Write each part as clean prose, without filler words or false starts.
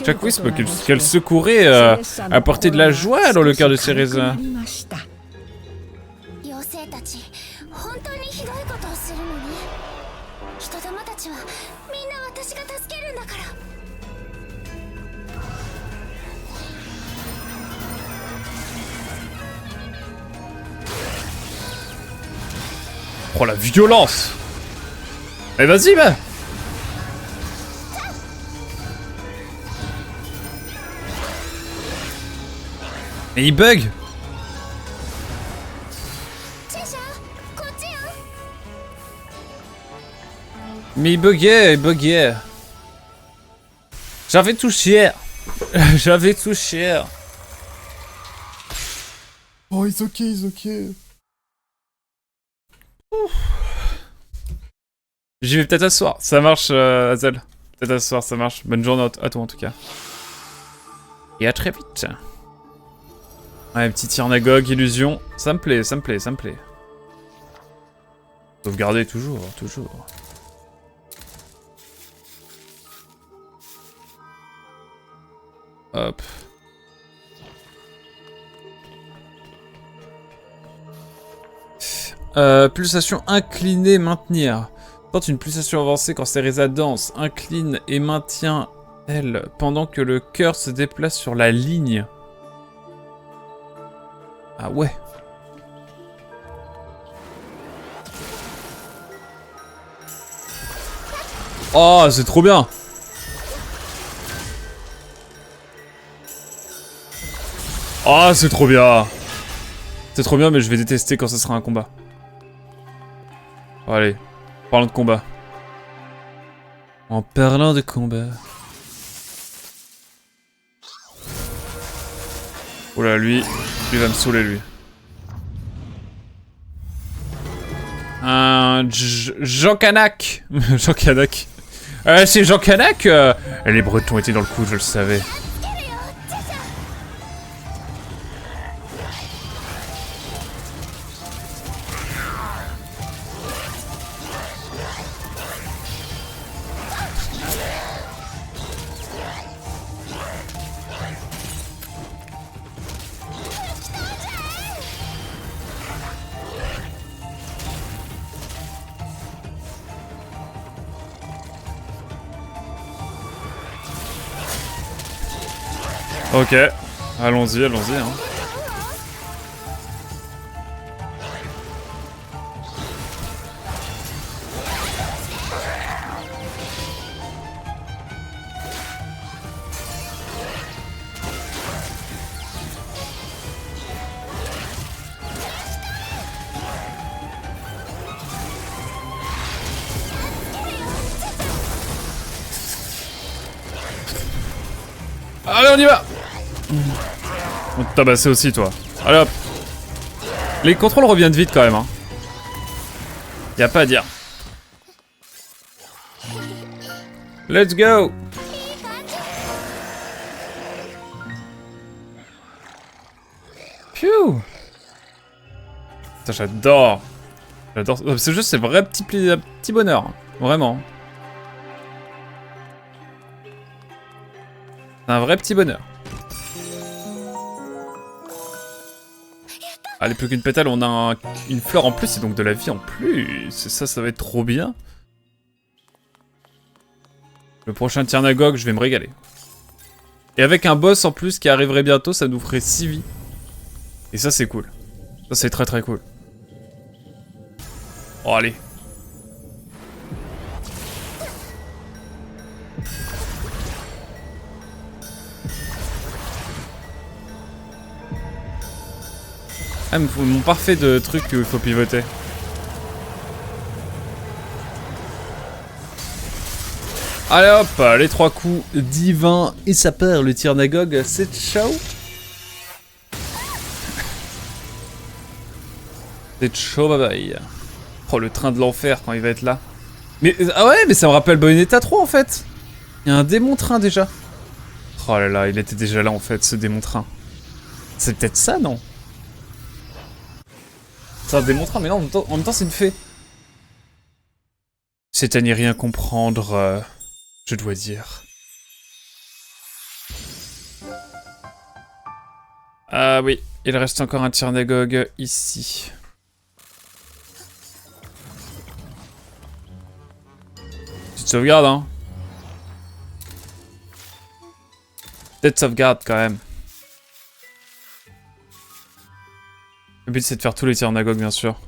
Chaque whisper qu'elle secourait apportait de la joie dans le cœur de Cereza. 妖精たち本当にひどいことをするのね。人玉たちはみんな私が助けるんだから。 Oh la violence! Eh vas-y bah! Et il bug! Mais il buguait! J'avais tout cher! J'avais tout cher! Oh, it's okay. J'y vais peut-être à ce soir, ça marche Azel. Peut-être à ce soir, ça marche. Bonne journée à toi en tout cas. Et à très vite. Ouais, petit Tiernagogue, illusion. Ça me plaît. Sauvegarder toujours. Hop. Pulsation inclinée, maintenir. Tente une pulsation avancée quand Cereza danse. Incline et maintient elle pendant que le cœur se déplace sur la ligne. Ah ouais. Oh, c'est trop bien. Oh, c'est trop bien. C'est trop bien, mais je vais détester quand ce sera un combat. Bon, allez, parlons de combat. En parlant de combat. Oula, lui va me saouler, lui. Un Jean Canac. Jean Canac. C'est Jean Canac. Les Bretons étaient dans le coup, je le savais. Ok, allons-y, hein. Allez, on y va! On te tabassait aussi, toi. Allez hop. Les contrôles reviennent vite quand même, hein. Y'a pas à dire. Let's go! Phew! Putain, j'adore. J'adore. Ce jeu, c'est vrai petit bonheur. Vraiment. C'est un vrai petit bonheur. Allez, plus qu'une pétale, on a une fleur en plus et donc de la vie en plus. Ça va être trop bien. Le prochain Tiernagogue, je vais me régaler. Et avec un boss en plus qui arriverait bientôt, ça nous ferait 6 vies. Et ça, c'est cool. Ça, c'est très cool. Oh, allez. Ah, mon parfait de truc où il faut pivoter. Allez hop, les 3 coups divins et ça perd le Tiernagogue, c'est ciao. C'est ciao, bye bye. Oh, le train de l'enfer quand il va être là. Mais, ah ouais, mais ça me rappelle Bayonetta 3 en fait. Il y a un démon train déjà. Oh là là, il était déjà là en fait, ce démon train. C'est peut-être ça, non? C'est un démon train, mais non, en même temps c'est une fée. C'est à n'y rien comprendre, je dois dire. Ah oui, il reste encore un Tyrnagog ici. Petite sauvegarde, hein. Peut-être sauvegarde quand même. Le but c'est de faire tous les Tyrnagog bien sûr.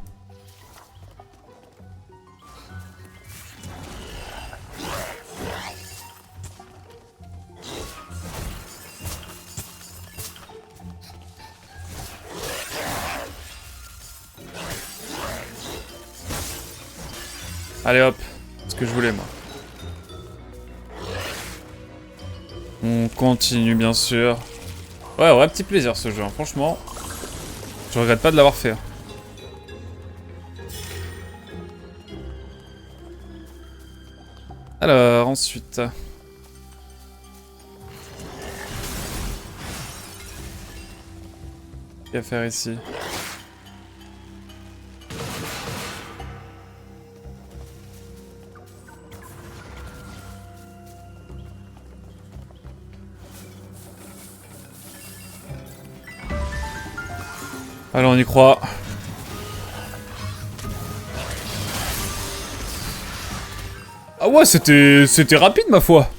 Allez hop, c'est ce que je voulais moi. On continue bien sûr. Ouais, vrai petit plaisir ce jeu, hein. Franchement. Je regrette pas de l'avoir fait. Alors, ensuite... Qu'à faire ici? Allez, on y croit. Ah ouais, c'était rapide, ma foi.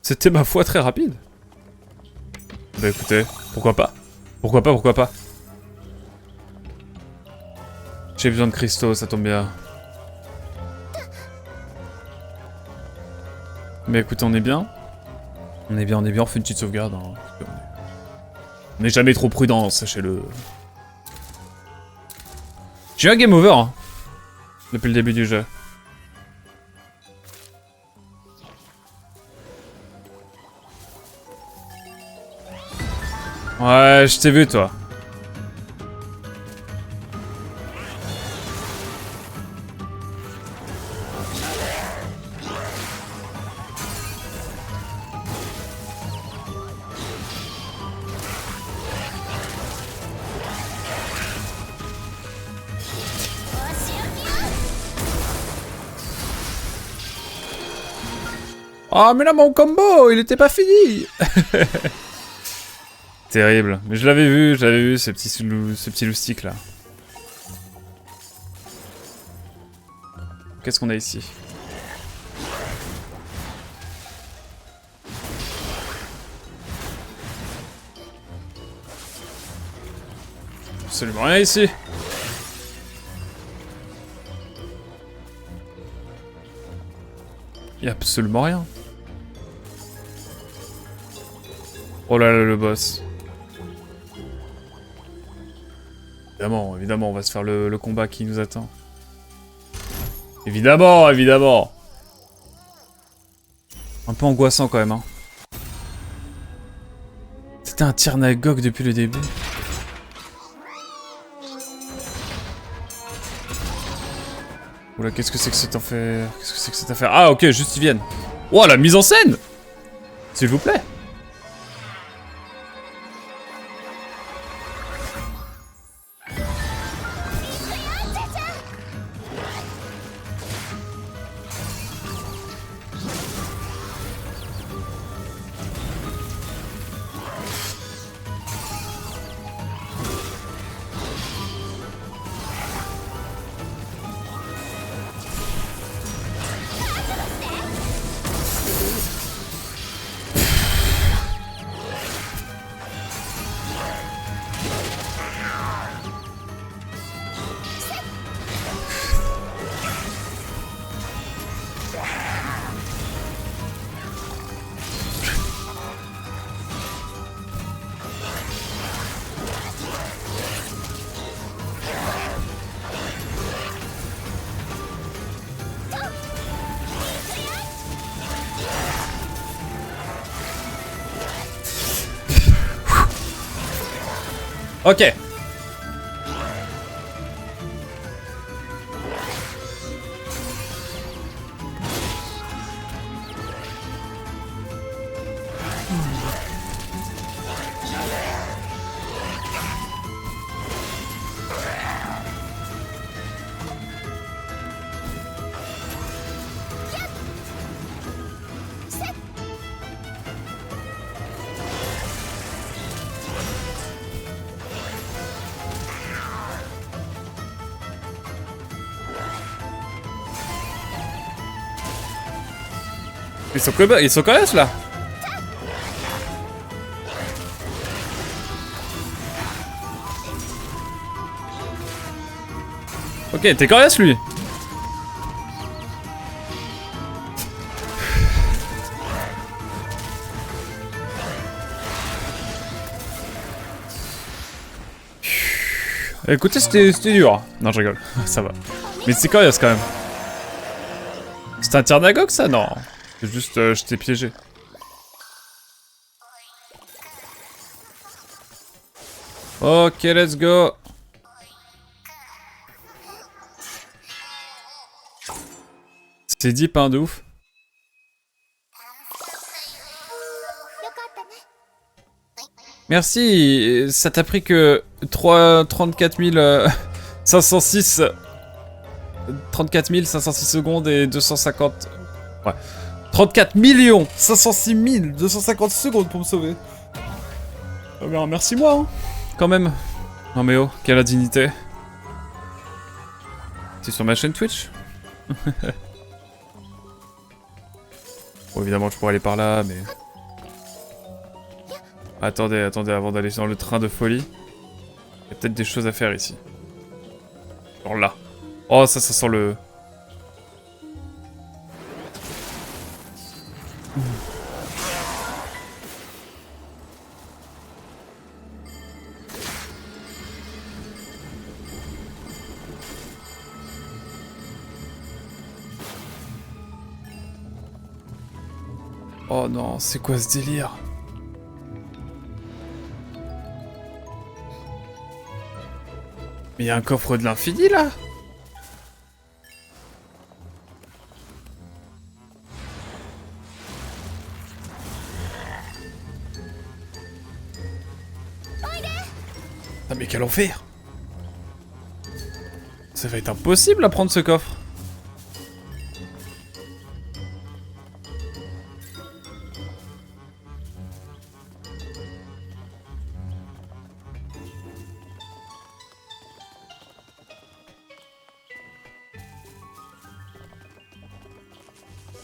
C'était, ma foi, très rapide. Bah écoutez, pourquoi pas? Pourquoi pas, pourquoi pas? J'ai besoin de cristaux, ça tombe bien. Mais écoutez, on est bien. On est bien, on fait une petite sauvegarde. Hein. On n'est jamais trop prudent, sachez-le. J'ai eu un game over, hein, depuis le début du jeu. Ouais, je t'ai vu, toi. Ah, mais là, mon combo, il était pas fini. Terrible. Mais je l'avais vu, ce petit loustic là. Qu'est-ce qu'on a ici? Absolument rien ici. Il y a absolument rien. Oh là là, le boss. Évidemment, évidemment, on va se faire le combat qui nous attend. Évidemment, évidemment. Un peu angoissant quand même, hein. C'était un Tyrnagog depuis le début. Oula, qu'est-ce que c'est que cette affaire? Qu'est-ce que c'est que cette affaire? Ah, ok, juste ils viennent. Oh, la mise en scène! S'il vous plaît. Ok. Ils sont coriaces là. Ok, t'es coriace lui. Écoutez, c'était dur. Non, je rigole. Ça va. Mais c'est coriace quand même. C'est un Tiernagogue ça? Non. C'est juste, je t'ai piégé. Ok, let's go. C'est deep, hein, de ouf. Merci, ça t'a pris que 34 506... 34 506 secondes et 250... Ouais. 34 506 250 secondes pour me sauver. Oh ben, merci moi, hein. Quand même. Non mais oh, quelle indignité. C'est sur ma chaîne Twitch. Bon, évidemment, je pourrais aller par là, mais... Attendez, avant d'aller dans le train de folie. Il y a peut-être des choses à faire ici. Genre là. Oh, ça sent le... Oh non, c'est quoi ce délire? Mais il y a un coffre de l'infini là? Ah mais quel enfer! Ça va être impossible à prendre ce coffre.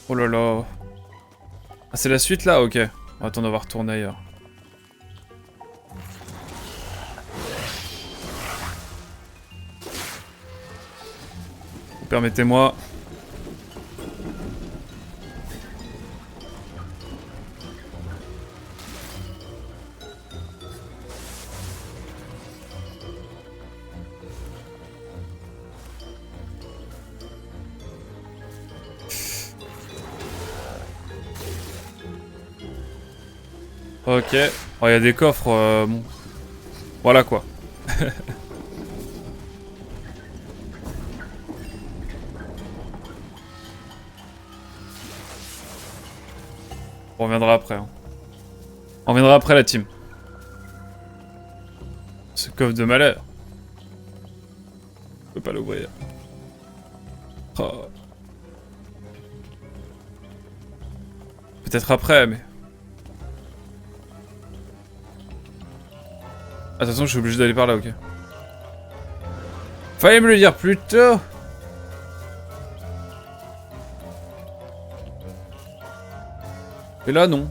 Oh là là. Ah c'est la suite là? Ok. Attends, on va retourner ailleurs. Permettez-moi. Ok. Oh, il y a des coffres. Bon. Voilà quoi. On reviendra après. Hein. On reviendra après la team. Ce coffre de malheur. Je peux pas l'ouvrir. Oh. Peut-être après, mais... Attention, je suis obligé d'aller par là, ok. Fallait me le dire plus tôt. Et là, non.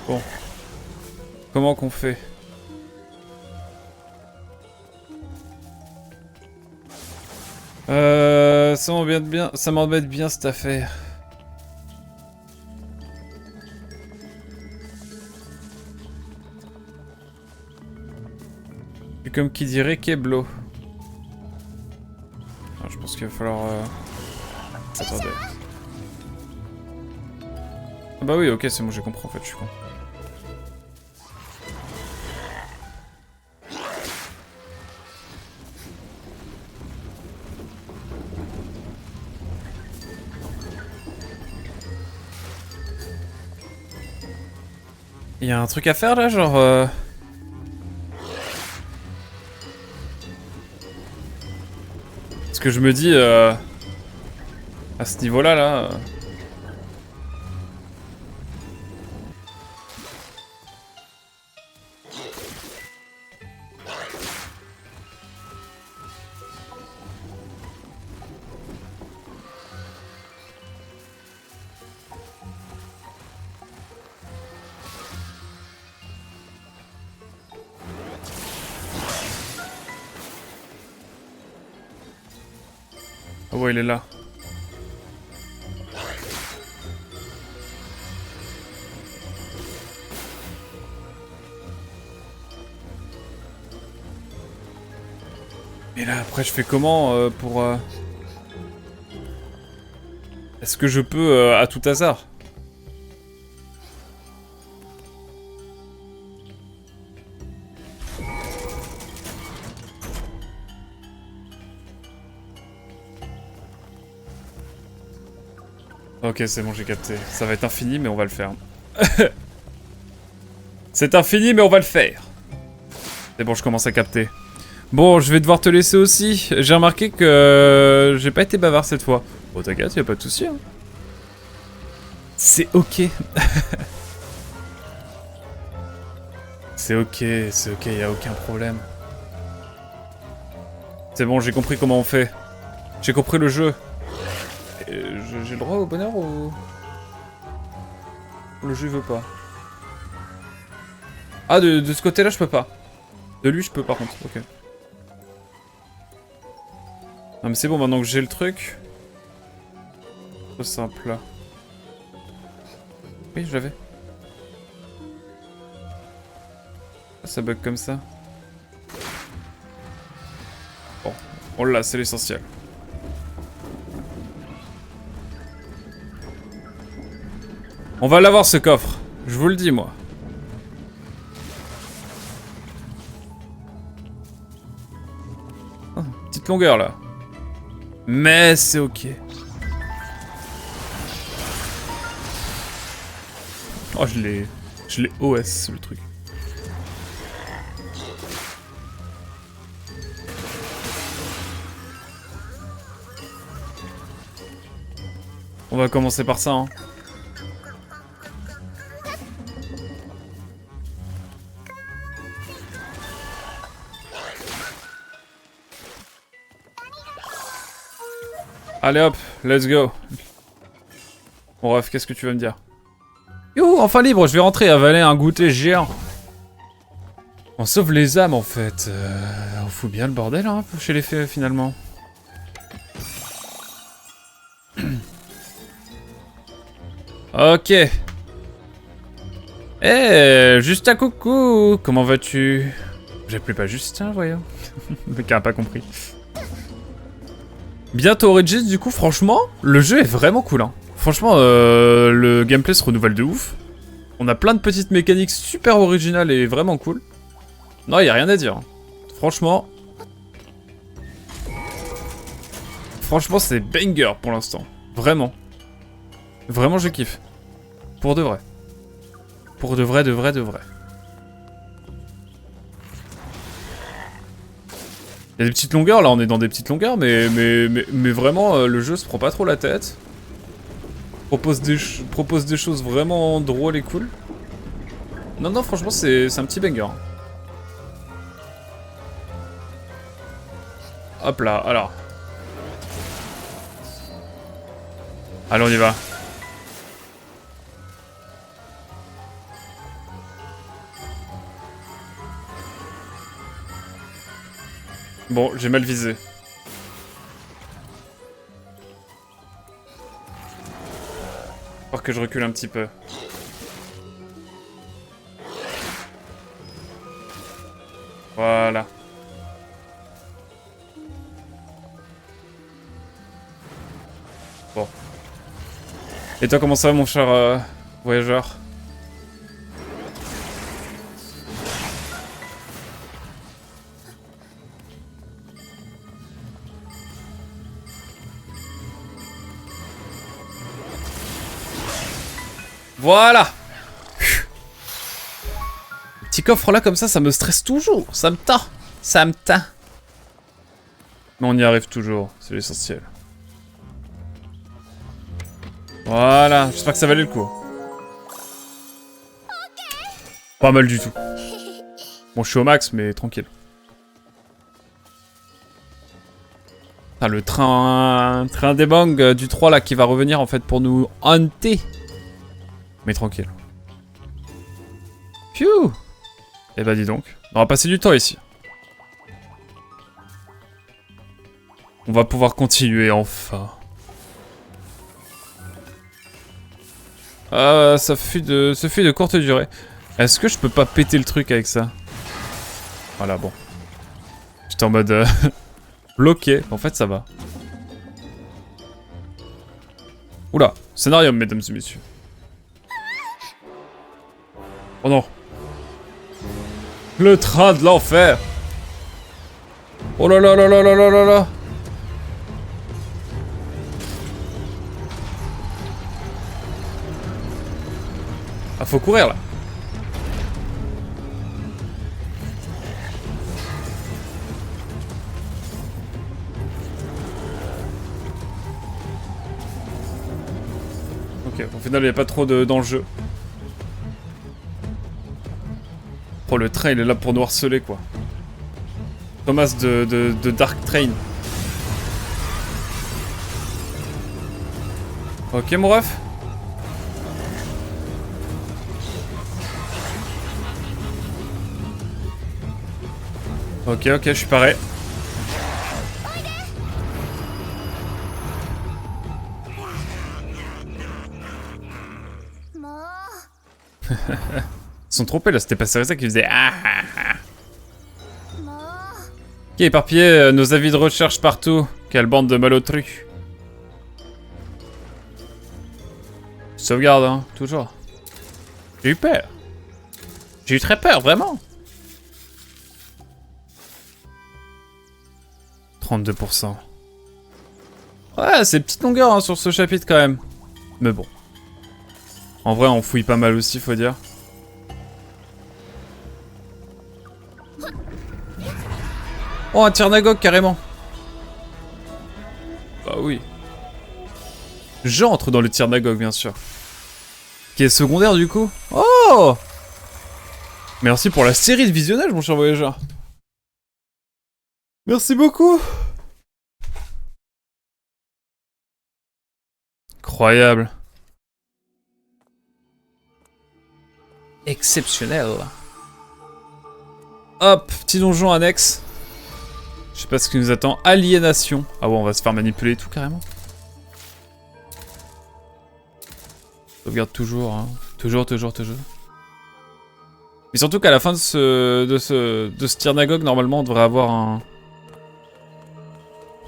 Bon. Comment qu'on fait? Ça m'embête bien cette affaire. Et comme qui dirait Keblo. Ah, je pense qu'il va falloir... Attendez. Ah bah oui, ok, c'est bon, j'ai compris en fait, je suis con. Il y a un truc à faire là, genre... Parce que je me dis... À ce niveau-là, là... Oh ouais, il est là. Et là, après, je fais comment pour... Est-ce que je peux à tout hasard? Ok, c'est bon, j'ai capté. Ça va être infini, mais on va le faire. C'est infini, mais on va le faire. C'est bon, je commence à capter. Bon, je vais devoir te laisser aussi. J'ai remarqué que j'ai pas été bavard cette fois. Bon, t'inquiète, y'a pas de soucis. Hein. C'est ok. C'est ok, y'a aucun problème. C'est bon, j'ai compris comment on fait. J'ai compris le jeu. J'ai le droit au bonheur ou... Le jeu veut pas. Ah, de ce côté-là, je peux pas. De lui, je peux par contre. Ok. Non mais c'est bon, maintenant que j'ai le truc. C'est simple là. Oui, j'avais. Ah, ça bug comme ça. Bon, on l'a, c'est l'essentiel. On va l'avoir ce coffre, je vous le dis moi. Oh, petite longueur là. Mais c'est ok. Oh, je l'ai OS le truc. On va commencer par ça, hein. Allez hop, let's go. Bon bref, qu'est-ce que tu vas me dire? Yo, enfin libre, je vais rentrer avaler un goûter géant. On sauve les âmes en fait. On fout bien le bordel hein, chez les fées finalement. Ok. Eh, Justin, coucou. Comment vas-tu? J'appelais pas Justin, voyons. Le mec a pas compris. Bientôt Origins, du coup, franchement, le jeu est vraiment cool. Hein. Franchement, le gameplay se renouvelle de ouf. On a plein de petites mécaniques super originales et vraiment cool. Non, y a rien à dire. Franchement... Franchement, c'est banger pour l'instant. Vraiment. Vraiment, je kiffe. Pour de vrai. Pour de vrai, de vrai, de vrai. Il y a des petites longueurs, là on est dans des petites longueurs, mais vraiment le jeu se prend pas trop la tête. Propose des choses vraiment drôles et cool. Non, non, franchement c'est un petit banger. Hop là, alors. Allez, on y va. Bon, j'ai mal visé. Faut que je recule un petit peu. Voilà. Bon. Et toi, comment ça va, mon cher voyageur? Voilà. Petit coffre là comme ça me stresse toujours. Ça me tend. Ça me tend. Mais on y arrive toujours, c'est l'essentiel. Voilà, j'espère que ça valait le coup. Pas mal du tout. Bon, je suis au max, mais tranquille. Ah, le train des bangs du 3 là qui va revenir en fait pour nous hanter. Mais tranquille. Phew. Eh bah dis donc, on va passer du temps ici. On va pouvoir continuer enfin. Ça fut de courte durée. Est-ce que je peux pas péter le truc avec ça? Voilà, bon. J'étais en mode bloqué. En fait, ça va. Oula, scénario, mesdames et messieurs. Oh non. Le train de l'enfer. Oh là là là là là là là là. Ah, faut courir là. Ok, au final, il n'y a pas trop d'enjeux. Oh, le train, il est là pour nous harceler, quoi. Thomas de Dark Train. Ok, mon ref. Ok, je suis paré. Ils sont trompés là, c'était pas Cereza qui faisait ah ah ah. Qui a éparpillé nos avis de recherche partout. Quelle bande de malotrus. Sauvegarde, hein, toujours. J'ai eu peur. J'ai eu très peur, vraiment. 32%. Ouais, c'est petite longueur hein, sur ce chapitre quand même. Mais bon. En vrai, on fouille pas mal aussi, faut dire. Oh, un Tyrnagog, carrément. Bah oui. J'entre dans le Tyrnagog, bien sûr. Qui est secondaire, du coup. Oh! Merci pour la série de visionnage, mon cher voyageur. Merci beaucoup. Incroyable. Exceptionnel. Hop, petit donjon annexe. Je sais pas ce qui nous attend. Aliénation. Ah bon, on va se faire manipuler et tout carrément. Sauvegarde toujours, hein. Toujours. Mais surtout qu'à la fin de ce Tyrnagog, normalement, on devrait avoir un...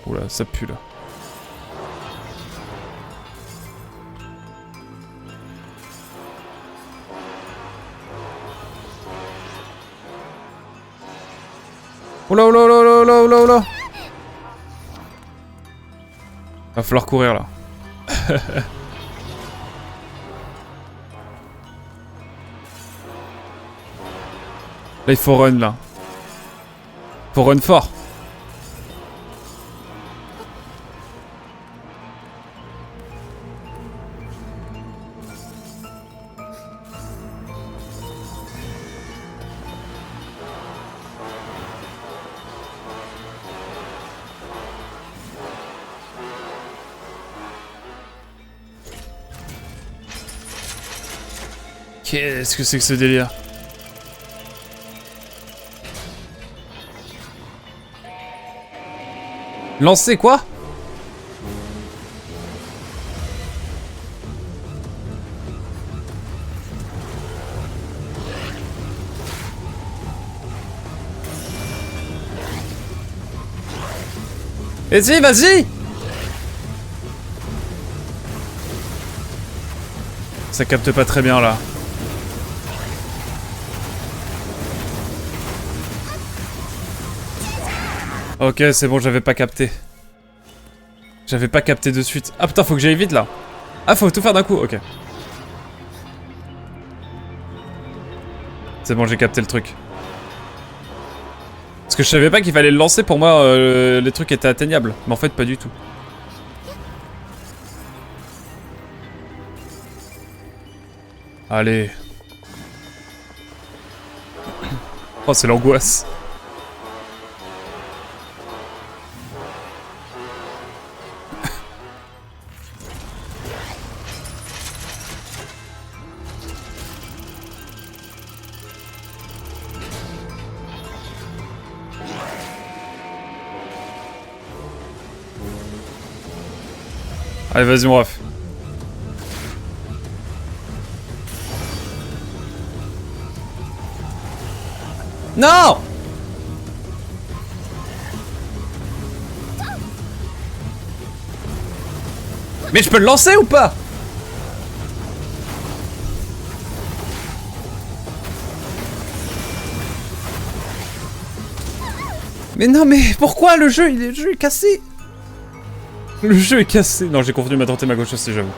Oula, ça pue là. Oula. Va falloir courir là. Là, il faut run là. Faut run fort. Qu'est-ce que c'est que ce délire? Lancer quoi? Vas-y! Ça capte pas très bien là. Ok, c'est bon, j'avais pas capté. J'avais pas capté de suite. Ah putain, faut que j'aille vite là. Ah, faut tout faire d'un coup, ok. C'est bon, j'ai capté le truc. Parce que je savais pas qu'il fallait le lancer, pour moi, les trucs étaient atteignables. Mais en fait, pas du tout. Allez. Oh, c'est l'angoisse. Allez, vas-y, mon ref. Non! Mais je peux le lancer ou pas? Mais non, mais pourquoi le jeu est cassé? Le jeu est cassé. Non, j'ai confondu ma droite et ma gauche aussi, j'avoue.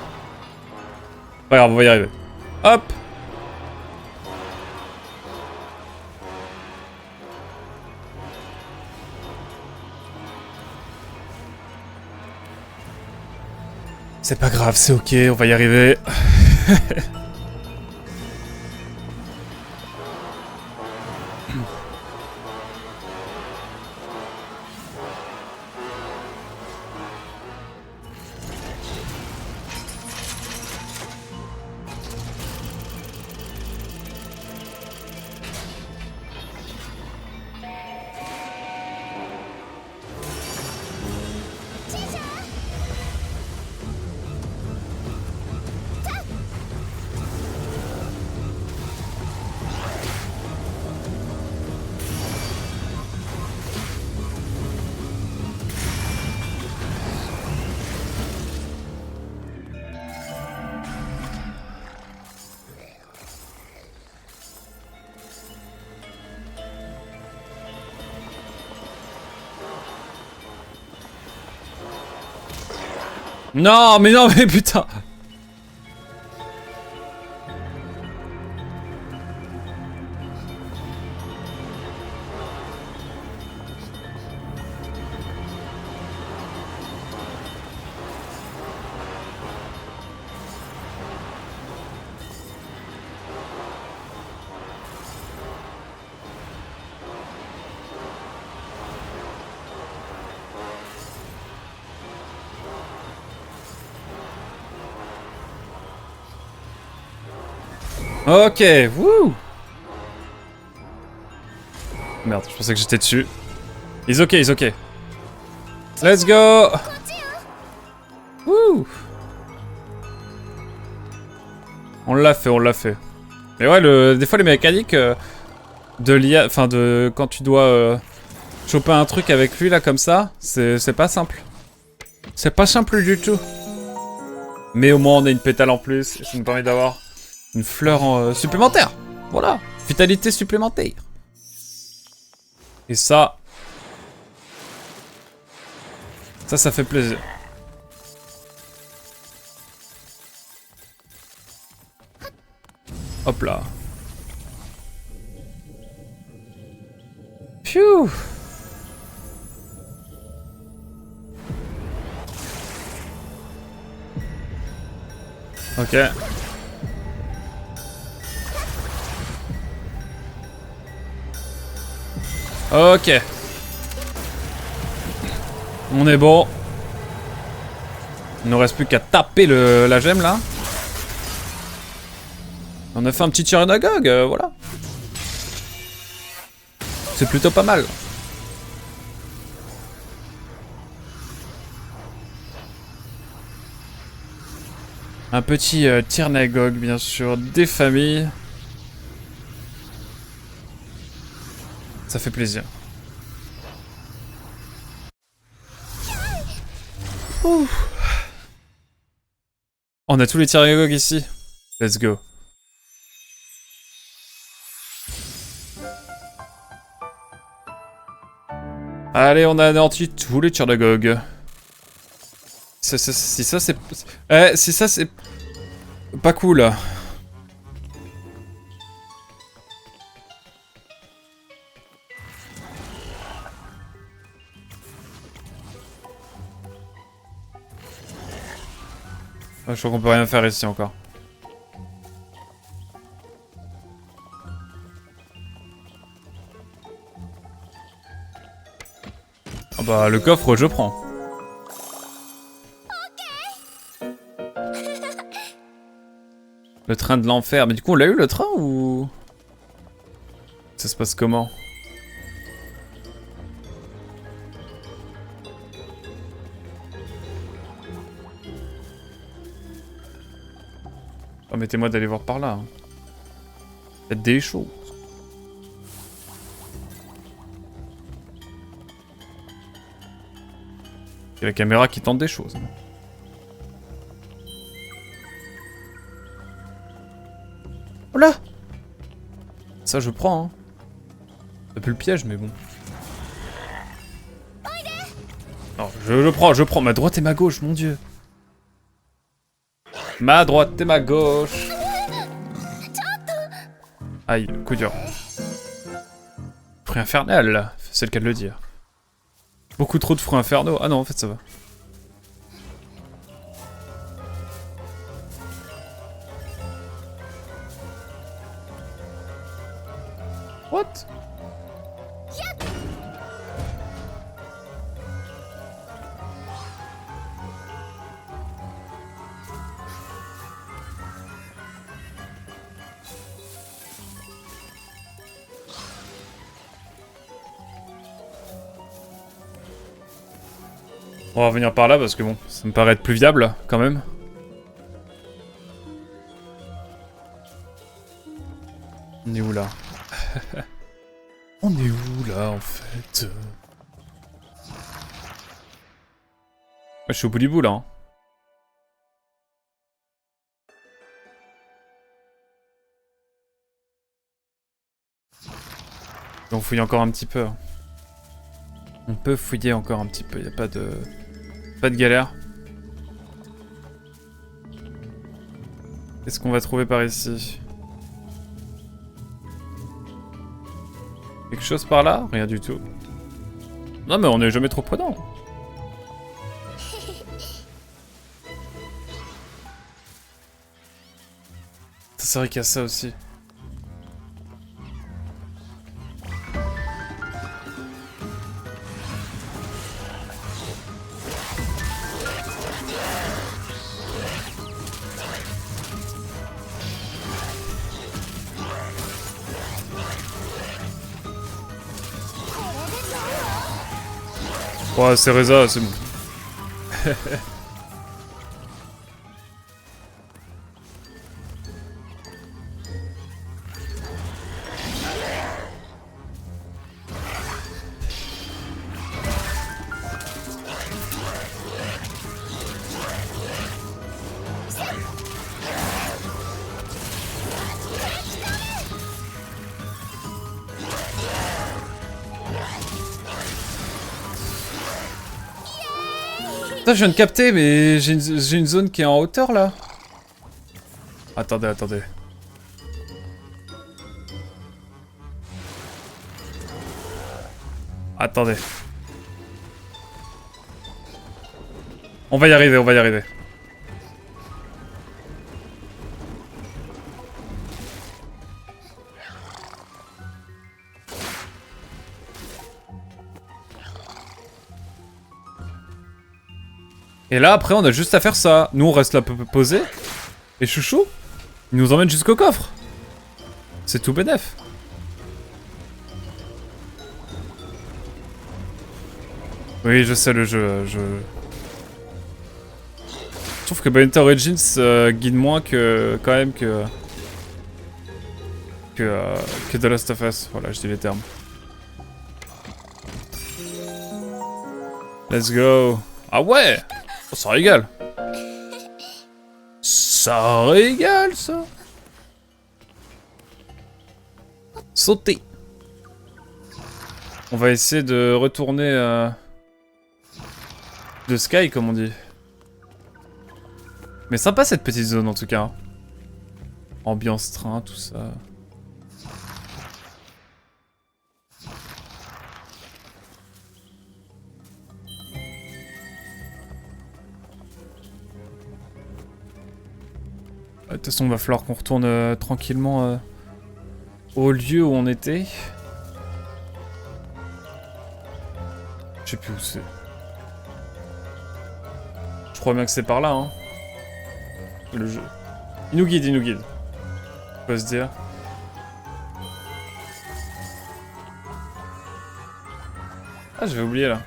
Pas grave, on va y arriver. Hop. C'est pas grave, c'est ok, on va y arriver. Non, mais putain. Ok, wouh. Merde, je pensais que j'étais dessus. He's ok. Let's go. Wouh. On l'a fait. Mais ouais, des fois les mécaniques de l'IA, enfin de quand tu dois choper un truc avec lui là comme ça, c'est pas simple. C'est pas simple du tout. Mais au moins on a une pétale en plus, et ça nous permet d'avoir une fleur supplémentaire. Voilà, vitalité supplémentaire. Et ça fait plaisir. Hop là. Phew. Ok. Ok. On est bon. Il ne reste plus qu'à taper la gemme là. On a fait un petit Tyrannogog, voilà. C'est plutôt pas mal. Un petit Tyrannogog, bien sûr, des familles. Ça fait plaisir. Ouh. On a tous les Tyrannogog ici. Let's go. Allez, on a anéanti tous les Tyrannogog. Si ça c'est... si ça c'est... Pas cool. Je crois qu'on peut rien faire ici encore. Bah, le coffre, je prends. Le train de l'enfer. Mais du coup, on l'a eu le train ou... Ça se passe comment? Permettez-moi d'aller voir par là. Hein. Faites des choses. C'est la caméra qui tente des choses. Hein. Oh là! Ça je prends. Hein. Ça pue le piège mais bon. Non, je prends ma droite et ma gauche, mon dieu. Ma droite et ma gauche. Aïe, coup dur. Fruit infernal, là. C'est le cas de le dire. Beaucoup trop de fruits infernaux. Ah non, en fait, ça va. What? On va revenir par là parce que bon, ça me paraît être plus viable quand même. On est où là? On est où là en fait? Je suis au bout du bout là. Hein. On fouille encore un petit peu. On peut fouiller encore un petit peu, y a pas de galère. Qu'est-ce qu'on va trouver par ici? Quelque chose par là? Rien du tout. Non mais on est jamais trop prudent. C'est vrai qu'il y a ça aussi. Ouais, c'est Reza, c'est bon. Putain, je viens de capter, mais j'ai une zone qui est en hauteur là. Attendez, attendez. Attendez. On va y arriver, on va y arriver. Et là, après, on a juste à faire ça. Nous, on reste là posé. Et chouchou, il nous emmène jusqu'au coffre. C'est tout bénef. Oui, je sais le jeu. Je trouve que Bayonetta Origins guide moins que... quand même que The Last of Us. Voilà, je dis les termes. Let's go. Ah ouais! Oh, ça régale. Ça régale, ça. Sauter. On va essayer de retourner de Sky, comme on dit. Mais sympa cette petite zone, en tout cas. Ambiance train, tout ça. De toute façon, il va falloir qu'on retourne tranquillement au lieu où on était. Je sais plus où c'est. Je crois bien que c'est par là, hein. Le jeu. Il nous guide, il nous guide. On peut se dire. Ah, j'avais oublié là.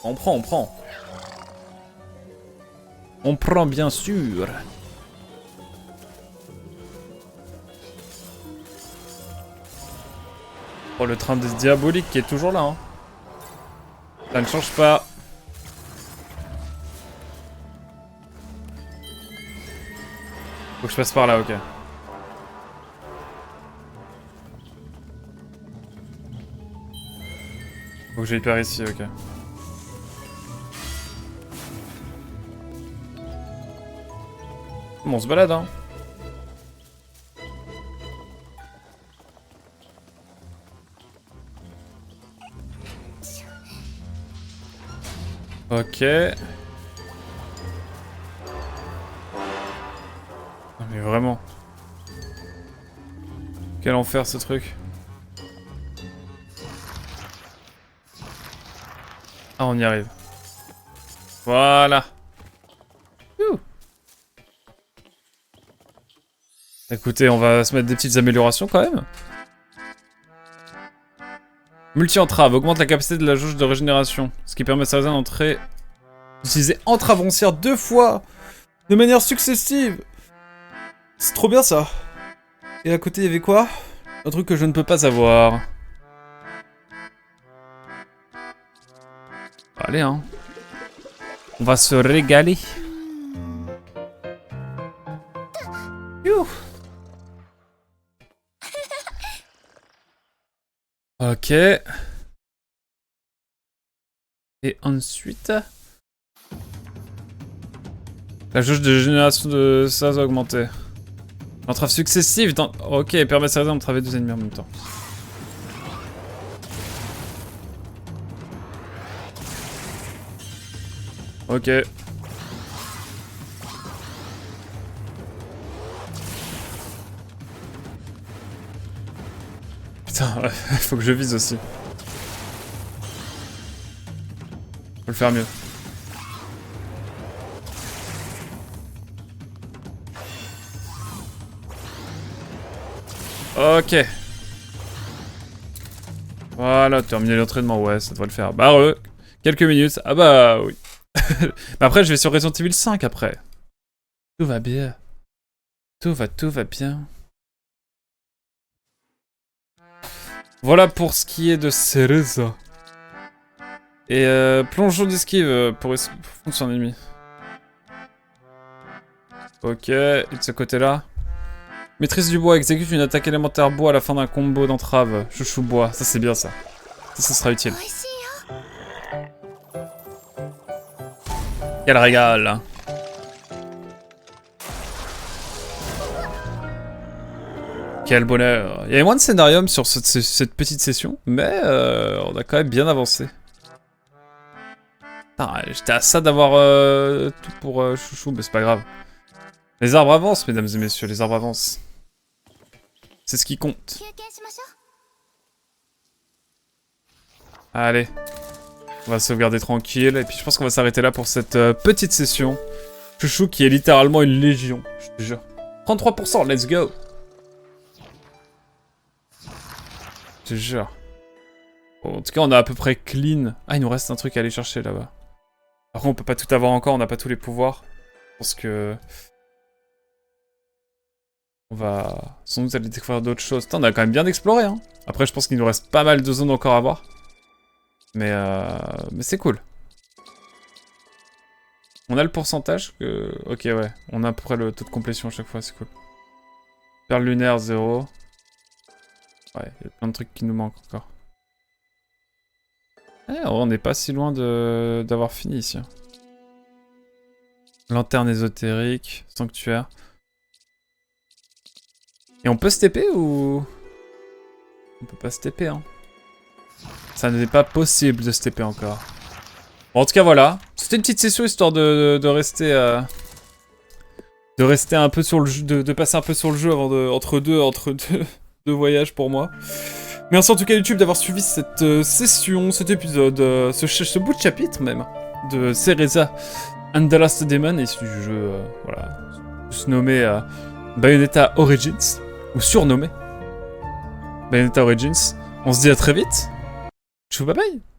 On prend, on prend. On prend bien sûr. Oh, le train des diaboliques qui est toujours là, hein. Ça ne change pas. Faut que je passe par là, ok. Faut que j'aille par ici, ok. Bon, on se balade, hein. Ok. Non mais vraiment. Quel enfer ce truc. Ah, on y arrive. Voilà. Ouh. Écoutez, on va se mettre des petites améliorations quand même. Multi-entrave, augmente la capacité de la jauge de régénération. Ce qui permet à Sarazin d'entrer... D'utiliser entrave avancière 2 fois. De manière successive. C'est trop bien ça. Et à côté, il y avait quoi? Un truc que je ne peux pas avoir. Allez, hein. On va se régaler. Youh. Ok. Et ensuite... La jauge de génération de ça a augmenté. Entrave successive dans... Ok, permet à Sarazin d'entraver 2 ennemis en même temps. Ok. Putain, faut que je vise aussi. Faut le faire mieux. Ok. Voilà, terminer l'entraînement, ouais, ça devrait le faire. Bah, quelques minutes. Ah bah, oui. Mais après, je vais sur Resident Evil 5 après. Tout va bien. Tout va bien. Voilà pour ce qui est de Cereza. Et plongeon d'esquive pour fondre son ennemi. Ok, et de ce côté-là. Maîtrise du bois, exécute une attaque élémentaire bois à la fin d'un combo d'entrave. Chouchou bois, ça c'est bien ça. Ça sera utile. Quel régal. Quel bonheur. Il y avait moins de scénarium sur cette petite session, mais on a quand même bien avancé. J'étais à ça d'avoir tout pour chouchou, mais c'est pas grave. Les arbres avancent, mesdames et messieurs, les arbres avancent. C'est ce qui compte. Allez. On va sauvegarder tranquille, et puis je pense qu'on va s'arrêter là pour cette petite session. Chouchou qui est littéralement une légion, je te jure. 33%, let's go. Je te jure. Bon, en tout cas, on a à peu près clean. Ah, il nous reste un truc à aller chercher là-bas. Par contre, on peut pas tout avoir encore, on n'a pas tous les pouvoirs. Je pense que... On va sans doute aller découvrir d'autres choses. Putain, on a quand même bien exploré, hein. Après, je pense qu'il nous reste pas mal de zones encore à voir. Mais c'est cool. On a le pourcentage que... Ok, ouais. On a à peu près le taux de complétion à chaque fois, c'est cool. Perle lunaire, 0. Ouais, il y a plein de trucs qui nous manquent encore. Eh, on n'est pas si loin d'avoir fini ici. Lanterne ésotérique, sanctuaire. Et on peut se TP ou... On peut pas se TP, hein. Ça n'est pas possible de se TP encore. Bon, en tout cas, voilà. C'était une petite session histoire de rester... de rester un peu sur le jeu... De passer un peu sur le jeu avant de... Entre deux de voyage pour moi. Merci en tout cas YouTube d'avoir suivi cette session, cet épisode, ce bout de chapitre même, de Cereza and the Last Demon, issu du jeu, voilà, se nommé Bayonetta Origins, ou surnommé Bayonetta Origins. On se dit à très vite. Tchou, bye bye.